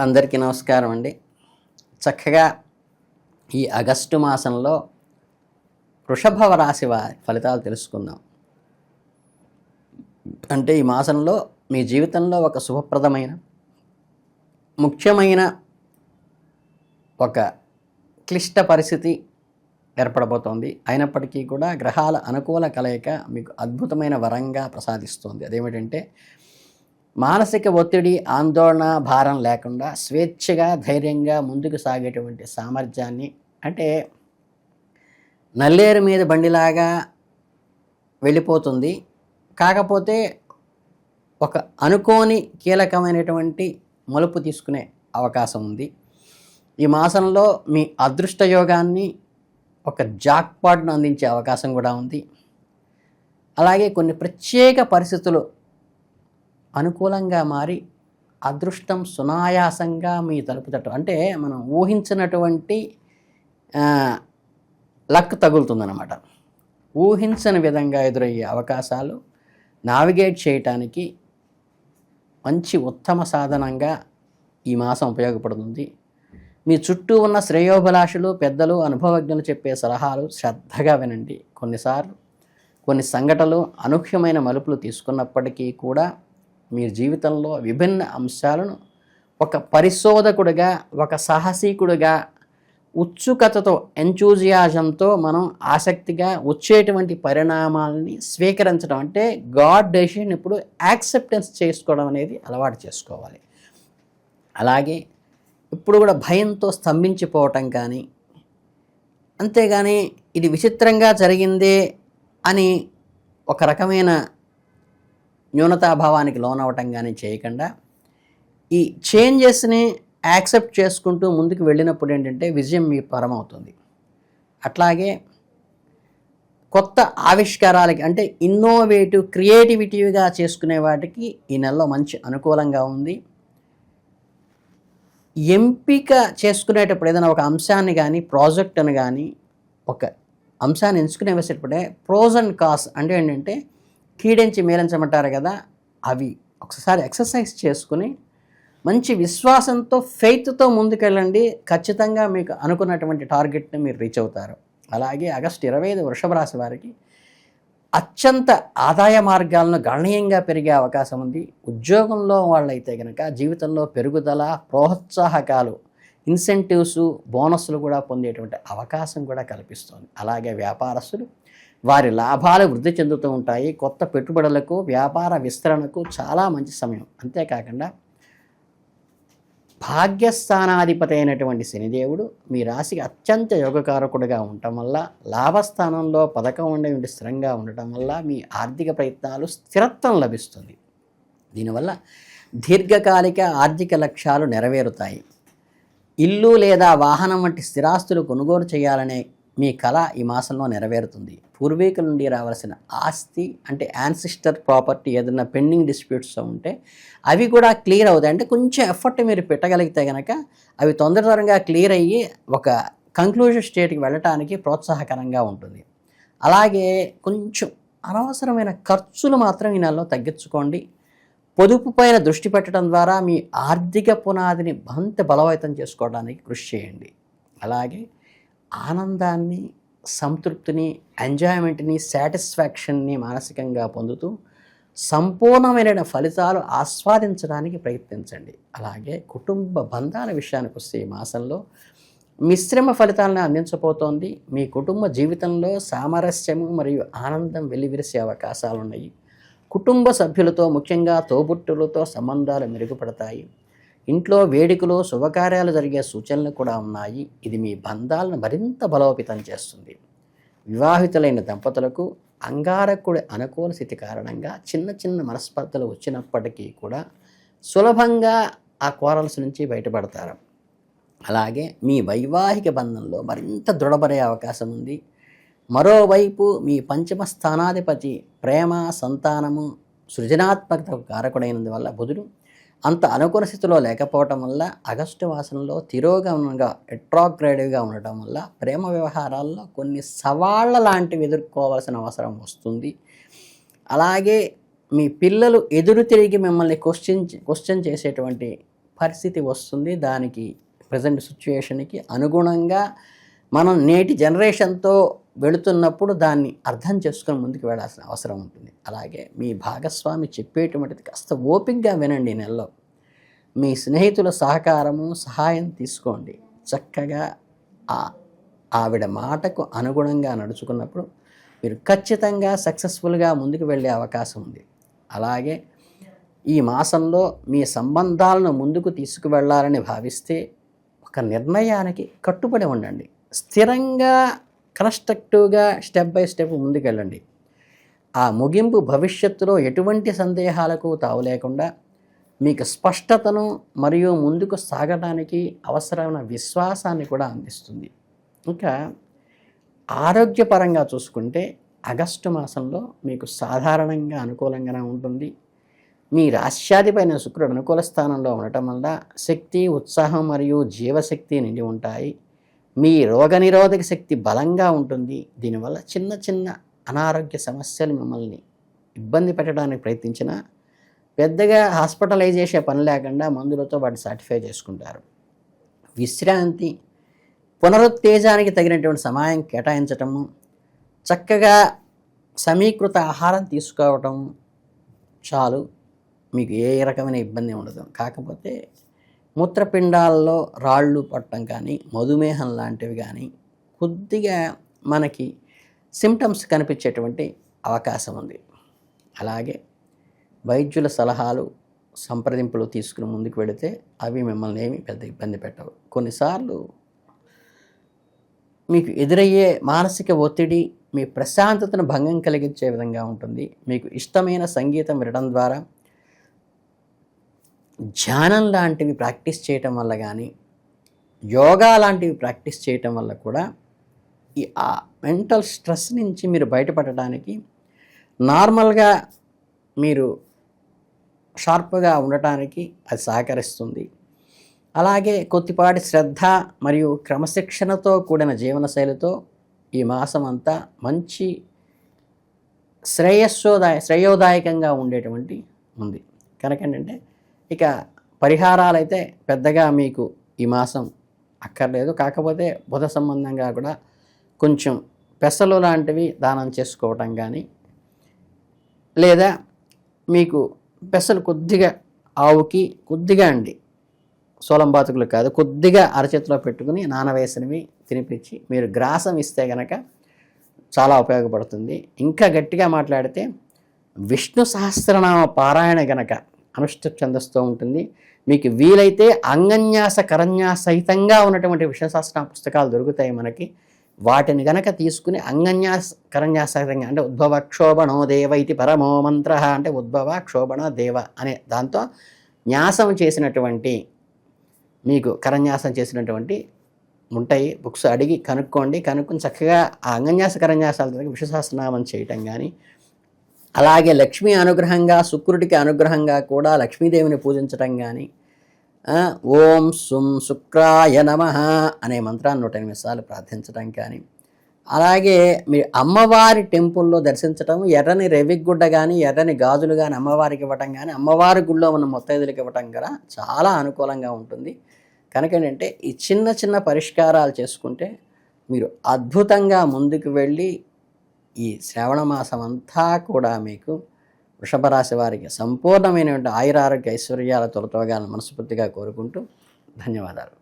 అందరికీ నమస్కారం అండి. చక్కగా ఈ ఆగస్టు మాసంలో వృషభ రాశి వారి ఫలితాలు తెలుసుకుందాం. అంటే ఈ మాసంలో మీ జీవితంలో ఒక శుభప్రదమైన, ముఖ్యమైన ఒక క్లిష్ట పరిస్థితి ఏర్పడబోతోంది. అయినప్పటికీ కూడా గ్రహాల అనుకూల కలయిక మీకు అద్భుతమైన వరంగా ప్రసాదిస్తుంది. అదేమిటంటే మానసిక ఒత్తిడి, ఆందోళన, భారం లేకుండా స్వేచ్ఛగా, ధైర్యంగా ముందుకు సాగేటువంటి సామర్థ్యాన్ని, అంటే నల్లేరు మీద బండిలాగా వెళ్ళిపోతుంది. కాకపోతే ఒక అనుకోని కీలకమైనటువంటి మలుపు తీసుకునే అవకాశం ఉంది. ఈ మాసంలో మీ అదృష్ట యోగాన్ని, ఒక జాక్పాట్ను అందించే అవకాశం కూడా ఉంది. అలాగే కొన్ని ప్రత్యేక పరిస్థితులు అనుకూలంగా మారి అదృష్టం సునాయాసంగా మీ తలుపు తట్టడం, అంటే మనం ఊహించినటువంటి లక్ తగులుతుందన్నమాట. ఊహించని విధంగా ఎదురయ్యే అవకాశాలు నావిగేట్ చేయటానికి మంచి ఉత్తమ సాధనంగా ఈ మాసం ఉపయోగపడుతుంది. మీ చుట్టూ ఉన్న శ్రేయోభిలాషులు, పెద్దలు, అనుభవజ్ఞులు చెప్పే సలహాలు శ్రద్ధగా వినండి. కొన్నిసార్లు కొన్ని సంఘటనలు అనూహ్యమైన మలుపులు తీసుకున్నప్పటికీ కూడా మీ జీవితంలో విభిన్న అంశాలను ఒక పరిశోధకుడిగా, ఒక సాహసీకుడిగా, ఉత్సుకతతో, ఎంతూజియాజంతో మనం ఆసక్తిగా వచ్చేటువంటి పరిణామాలని స్వీకరించడం, అంటే గాడ్ డెసిషన్ ఇప్పుడు యాక్సెప్టెన్స్ చేసుకోవడం అనేది అలవాటు చేసుకోవాలి. అలాగే ఇప్పుడు కూడా భయంతో స్తంభించిపోవటం కానీ, అంతేగాని ఇది విచిత్రంగా జరిగిందే అని ఒక రకమైన న్యూనతాభావానికి లోనవటం కానీ చేయకుండా ఈ చేంజెస్ని యాక్సెప్ట్ చేసుకుంటూ ముందుకు వెళ్ళినప్పుడు ఏంటంటే విజయం మీ పరమవుతుంది. అట్లాగే కొత్త ఆవిష్కారాలకి, అంటే ఇన్నోవేటివ్, క్రియేటివిటీగా చేసుకునే వాటికి ఈ నెలలో మంచి అనుకూలంగా ఉంది. ఎంపిక చేసుకునేటప్పుడు ఏదైనా ఒక అంశాన్ని కానీ, ప్రాజెక్టును కానీ, ఒక అంశాన్ని ఎంచుకునే వేసేటప్పుడే ప్రోస్ అండ్ కాన్స్, అంటే ఏంటంటే కీడించి మేలించమంటారు కదా, అవి ఒకసారి ఎక్సర్సైజ్ చేసుకుని మంచి విశ్వాసంతో, ఫెయిత్తో ముందుకెళ్ళండి. ఖచ్చితంగా మీకు అనుకున్నటువంటి టార్గెట్ని మీరు రీచ్ అవుతారు. అలాగే ఆగస్టు 25 వృషభ రాశి వారికి అత్యంత ఆదాయ మార్గాలను గణనీయంగా పెరిగే అవకాశం ఉంది. ఉద్యోగంలో వాళ్ళైతే కనుక జీవితంలో పెరుగుదల, ప్రోత్సాహకాలు, ఇన్సెంటివ్స్, బోనస్లు కూడా పొందేటువంటి అవకాశం కూడా కల్పిస్తుంది. అలాగే వ్యాపారస్తులు వారి లాభాలు వృద్ధి చెందుతూ ఉంటాయి. కొత్త పెట్టుబడులకు, వ్యాపార విస్తరణకు చాలా మంచి సమయం. అంతేకాకుండా భాగ్యస్థానాధిపతి అయినటువంటి శనిదేవుడు మీ రాశికి అత్యంత యోగకారకుడిగా ఉండటం వల్ల, లాభస్థానంలో పథకం ఉండి స్థిరంగా ఉండటం వల్ల మీ ఆర్థిక ప్రయత్నాలు స్థిరత్వం లభిస్తుంది. దీనివల్ల దీర్ఘకాలిక ఆర్థిక లక్ష్యాలు నెరవేరుతాయి. ఇల్లు లేదా వాహనం వంటి స్థిరాస్తులు కొనుగోలు చేయాలనే మీ కళ ఈ మాసంలో నెరవేరుతుంది. పూర్వీకుల నుండి రావాల్సిన ఆస్తి, అంటే యాన్సిస్టర్ ప్రాపర్టీ, ఏదైనా పెండింగ్ డిస్ప్యూట్స్ ఉంటే అవి కూడా క్లియర్ అవుతాయి. అంటే కొంచెం ఎఫర్ట్ మీరు పెట్టగలిగితే కనుక అవి తొందరగా క్లియర్ అయ్యి ఒక కంక్లూజన్ స్టేట్కి వెళ్ళటానికి ప్రోత్సాహకరంగా ఉంటుంది. అలాగే కొంచెం అనవసరమైన ఖర్చులు మాత్రం ఈ నెలలో తగ్గించుకోండి. పొదుపు పైన దృష్టి పెట్టడం ద్వారా మీ ఆర్థిక పునాదిని మరింత బలవంతం చేసుకోవడానికి కృషి చేయండి. అలాగే ఆనందాన్ని, సంతృప్తిని, ఎంజాయ్మెంట్ని, సాటిస్ఫాక్షన్ని మానసికంగా పొందుతూ సంపూర్ణమైన ఫలితాలు ఆస్వాదించడానికి ప్రయత్నించండి. అలాగే కుటుంబ బంధాల విషయానికి వస్తే ఈ మాసంలో మిశ్రమ ఫలితాలను అందించబోతోంది. మీ కుటుంబ జీవితంలో సామరస్యము మరియు ఆనందం వెల్లివిరిసే అవకాశాలు ఉన్నాయి. కుటుంబ సభ్యులతో, ముఖ్యంగా తోబుట్టులతో సంబంధాలు మెరుగుపడతాయి. ఇంట్లో వేడుకలు, శుభకార్యాలు జరిగే సూచనలు కూడా ఉన్నాయి. ఇది మీ బంధాలను మరింత బలోపేతం చేస్తుంది. వివాహితులైన దంపతులకు అంగారకుడి అనుకూల స్థితి కారణంగా చిన్న చిన్న మనస్పర్ధలు వచ్చినప్పటికీ కూడా సులభంగా ఆ క్వారల్స్ నుంచి బయటపడతారు. అలాగే మీ వైవాహిక బంధంలో మరింత దృఢపడే అవకాశం ఉంది. మరోవైపు మీ పంచమ స్థానాధిపతి ప్రేమ, సంతానము, సృజనాత్మకతకు కారకుడైనందువల్ల బుధుడు అంత అనుకూల స్థితిలో లేకపోవటం వల్ల ఆగస్టు మాసంలో తిరోగమనంగా, ఎట్రాగ్రేడివ్గా ఉండటం వల్ల ప్రేమ వ్యవహారాల్లో కొన్ని సవాళ్ళ లాంటివి ఎదుర్కోవాల్సిన అవసరం వస్తుంది. అలాగే మీ పిల్లలు ఎదురు తిరిగి మిమ్మల్ని క్వశ్చన్ చేసేటువంటి పరిస్థితి వస్తుంది. దానికి ప్రజెంట్ సిచ్యుయేషన్కి అనుగుణంగా మనం నేటి జనరేషన్తో వెళుతున్నప్పుడు దాన్ని అర్థం చేసుకొని ముందుకు వెళ్ళాల్సిన అవసరం ఉంటుంది. అలాగే మీ భాగస్వామి చెప్పేటువంటిది కాస్త ఓపికగా వినండి. ఈ నెలలో మీ స్నేహితుల సహకారము సహాయం తీసుకోండి. చక్కగా ఆవిడ మాటకు అనుగుణంగా నడుచుకున్నప్పుడు మీరు ఖచ్చితంగా సక్సెస్ఫుల్గా ముందుకు వెళ్ళే అవకాశం ఉంది. అలాగే ఈ మాసంలో మీ సంబంధాలను ముందుకు తీసుకువెళ్ళాలని భావిస్తే ఒక నిర్ణయానికి కట్టుబడి ఉండండి. స్థిరంగా కన్స్ట్రక్టివ్గా స్టెప్ బై స్టెప్ ముందుకెళ్ళండి. ఆ ముగింపు భవిష్యత్తులో ఎటువంటి సందేహాలకు తావు లేకుండా మీకు స్పష్టతను మరియు ముందుకు సాగడానికి అవసరమైన విశ్వాసాన్ని కూడా అందిస్తుంది. ఇంకా ఆరోగ్యపరంగా చూసుకుంటే ఆగస్టు మాసంలో మీకు సాధారణంగా అనుకూలంగానే ఉంటుంది. మీ రాశ్యాధిపైన శుక్రుడు అనుకూల స్థానంలో ఉండటం వల్ల శక్తి, ఉత్సాహం మరియు జీవశక్తి నిండి ఉంటాయి. మీ రోగనిరోధక శక్తి బలంగా ఉంటుంది. దీనివల్ల చిన్న చిన్న అనారోగ్య సమస్యలు మిమ్మల్ని ఇబ్బంది పెట్టడానికి ప్రయత్నించినా పెద్దగా హాస్పిటలైజ్ చేసే పని లేకుండా మందులతో వాటిని సాటిస్ఫై చేసుకుంటారు. విశ్రాంతి, పునరుత్తేజానికి తగినటువంటి సమయం కేటాయించటము, చక్కగా సమీకృత ఆహారం తీసుకోవటం చాలు. మీకు ఏ రకమైన ఇబ్బంది ఉండదు. కాకపోతే మూత్రపిండాల్లో రాళ్ళు పట్టడం కానీ, మధుమేహం లాంటివి కానీ కొద్దిగా మనకి సిమ్టమ్స్ కనిపించేటువంటి అవకాశం ఉంది. అలాగే వైద్యుల సలహాలు, సంప్రదింపులు తీసుకుని ముందుకు వెళితే అవి మిమ్మల్ని ఏమీ పెద్ద ఇబ్బంది పెట్టవు. కొన్నిసార్లు మీకు ఎదురయ్యే మానసిక ఒత్తిడి మీ ప్రశాంతతను భంగం కలిగించే విధంగా ఉంటుంది. మీకు ఇష్టమైన సంగీతం వినడం ద్వారా, ధ్యానం లాంటివి ప్రాక్టీస్ చేయటం వల్ల కానీ, యోగా లాంటివి ప్రాక్టీస్ చేయటం వల్ల కూడా ఈ మెంటల్ స్ట్రెస్ నుంచి మీరు బయటపడటానికి, నార్మల్గా మీరు షార్ప్గా ఉండటానికి అది సహకరిస్తుంది. అలాగే కొద్దిపాటి శ్రద్ధ మరియు క్రమశిక్షణతో కూడిన జీవనశైలితో ఈ మాసం అంతా మంచి శ్రేయోదాయకంగా ఉండేటువంటి ఉంది. కనుక ఏంటంటే ఇక పరిహారాలు అయితే పెద్దగా మీకు ఈ మాసం అక్కర్లేదు. కాకపోతే బుధ సంబంధంగా కూడా కొంచెం పెసలు లాంటివి దానం చేసుకోవటం కానీ, లేదా మీకు పెసలు కొద్దిగా ఆవుకి కొద్దిగా సోలం బాతుకులు కాదు, కొద్దిగా అరచేతిలో పెట్టుకుని నానవేసినవి తినిపించి మీరు గ్రాసం ఇస్తే కనుక చాలా ఉపయోగపడుతుంది. ఇంకా గట్టిగా మాట్లాడితే విష్ణు సహస్రనామ పారాయణ గనక అనుష్ఠ ఛందస్తో ఉంటుంది. మీకు వీలైతే అంగన్యాస కరన్యాస సహితంగా ఉన్నటువంటి విష్ణు సహస్రనామ పుస్తకాలు దొరుకుతాయి మనకి. వాటిని గనక తీసుకుని అంగన్యాస కరన్యాస సహితంగా, అంటే ఉద్భవ క్షోభణో దేవ ఇది పరమో మంత్ర, అంటే ఉద్భవ క్షోభణ దేవ అనే దాంతో న్యాసం చేసినటువంటి, మీకు కరన్యాసం చేసినటువంటి ఉంటాయి బుక్స్. అడిగి కనుక్కొని చక్కగా ఆ అంగన్యాస కరన్యాసాల విష్ణు సహస్రనామం చేయటం కానీ, అలాగే లక్ష్మీ అనుగ్రహంగా, శుక్రుడికి అనుగ్రహంగా కూడా లక్ష్మీదేవిని పూజించటం కానీ, ఓం సుం శుక్రాయ నమః అనే మంత్రాన్ని 108 సార్లు ప్రార్థించడం కానీ, అలాగే మీరు అమ్మవారి టెంపుల్లో దర్శించటం, ఎర్రని రెవిగుడ్డ కానీ, ఎర్రని గాజులు కానీ అమ్మవారికి ఇవ్వటం కానీ, అమ్మవారి గుళ్ళో ఉన్న ముత్తైదులకు ఇవ్వటం కూడా చాలా అనుకూలంగా ఉంటుంది. కనుక ఏంటంటే ఈ చిన్న చిన్న పరిష్కారాలు చేసుకుంటే మీరు అద్భుతంగా ముందుకు వెళ్ళి ఈ శ్రావణ మాసం అంతా కూడా మీకు వృషభ రాశి వారికి సంపూర్ణమైనటువంటి ఆయురారోగ్య ఐశ్వర్యాల తొలతోగాలను మనస్ఫూర్తిగా కోరుకుంటూ ధన్యవాదాలు.